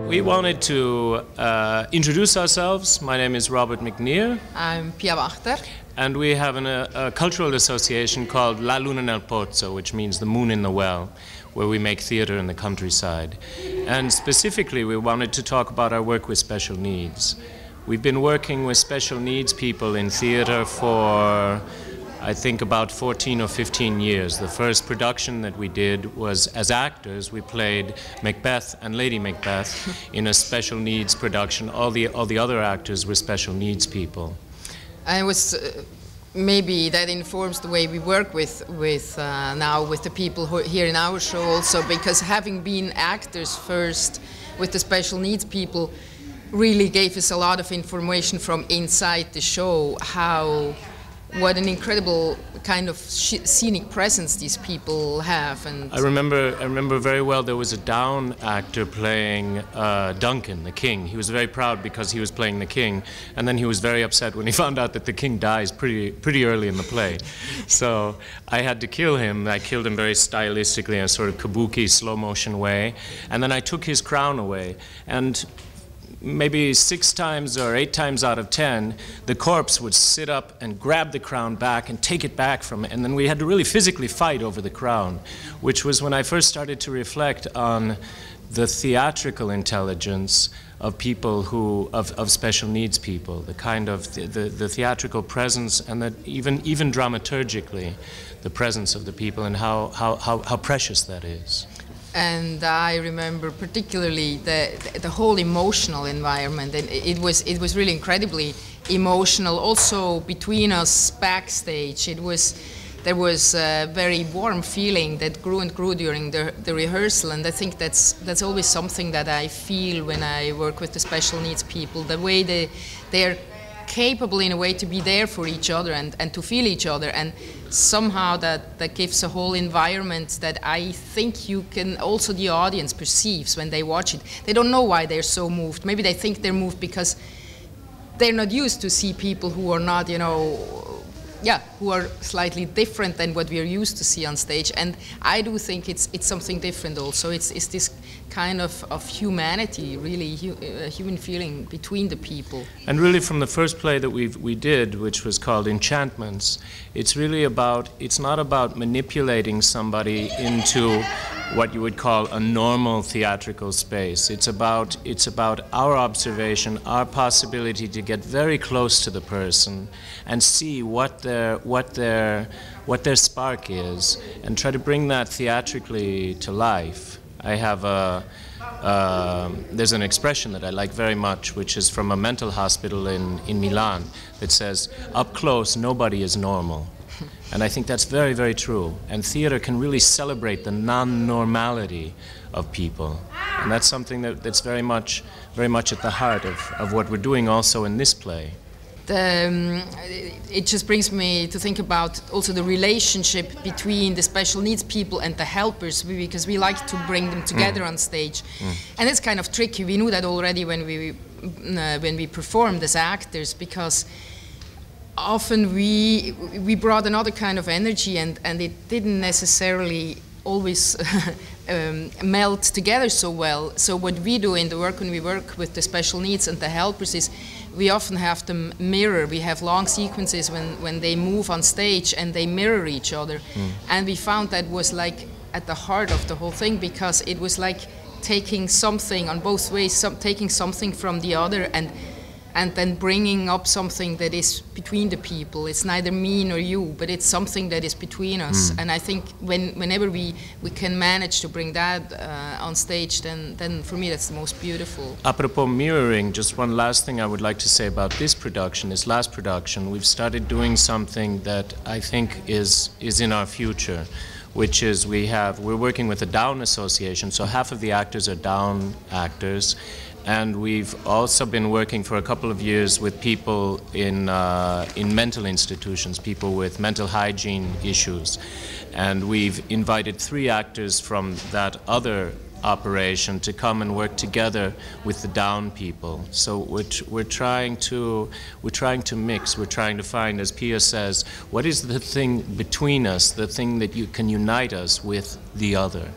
We wanted to introduce ourselves. My name is Robert McNear. I'm Pia Wachter. And we have a cultural association called La Luna nel Pozzo, which means the moon in the well, where we make theater in the countryside. And specifically, we wanted to talk about our work with special needs. We've been working with special needs people in theater for, I think, about 14 or 15 years. The first production that we did was, as actors, we played Macbeth and Lady Macbeth in a special needs production. All the other actors were special needs people. And it was maybe that informs the way we work now with the people who are here in our show also, because having been actors first with the special needs people really gave us a lot of information from inside the show, what an incredible kind of scenic presence these people have. And I remember very well there was a down actor playing Duncan, the king. He was very proud because he was playing the king, and then he was very upset when he found out that the king dies pretty early in the play. So I had to kill him. I killed him very stylistically in a sort of kabuki slow motion way, and then I took his crown away. And maybe 6 times or 8 times out of 10, the corpse would sit up and grab the crown back and take it back from it. And then we had to really physically fight over the crown, which was when I first started to reflect on the theatrical intelligence of people of special needs people, the kind of the theatrical presence, and that even dramaturgically, the presence of the people, and how precious that is. And I remember particularly the whole emotional environment, and it was really incredibly emotional. Also between us backstage, there was a very warm feeling that grew and grew during the rehearsal, and I think that's always something that I feel when I work with the special needs people. The way they're capable in a way to be there for each other and to feel each other, and somehow that gives a whole environment that I think you can also, the audience perceives when they watch it. They don't know why they're so moved. Maybe they think they're moved because they're not used to see people who are not, who are slightly different than what we are used to see on stage. And I do think it's something different also. It's this kind of humanity, really, human feeling between the people. And really from the first play that we did, which was called Enchantments, it's not about manipulating somebody into what you would call a normal theatrical space. It's about our observation, our possibility to get very close to the person and see what their spark is, and try to bring that theatrically to life. I have there's an expression that I like very much, which is from a mental hospital in Milan, that says, "Up close, nobody is normal." And I think that's very, very true. And theater can really celebrate the non-normality of people. And that's something that's very much at the heart of what we're doing also in this play. It just brings me to think about also the relationship between the special needs people and the helpers, because we like to bring them together on stage. And it's kind of tricky. We knew that already when we performed as actors, because often we brought another kind of energy, and it didn't necessarily always melt together so well. So what we do in the work when we work with the special needs and the helpers is we often have them mirror. We have long sequences when they move on stage and they mirror each other. And we found that was like at the heart of the whole thing, because it was like taking something on both ways, taking something from the other and then bringing up something that is between the people. It's neither me nor you, but it's something that is between us. And I think whenever we can manage to bring that on stage, then for me that's the most beautiful. Apropos mirroring, just one last thing I would like to say about this last production. We've started doing something that I think is in our future, which is we're working with a Down association, so half of the actors are Down actors. And we've also been working for a couple of years with people in mental institutions, people with mental hygiene issues. And we've invited 3 actors from that other operation to come and work together with the Down people. So we're trying to mix. We're trying to find, as Pia says, what is the thing between us, the thing that can unite us with the other.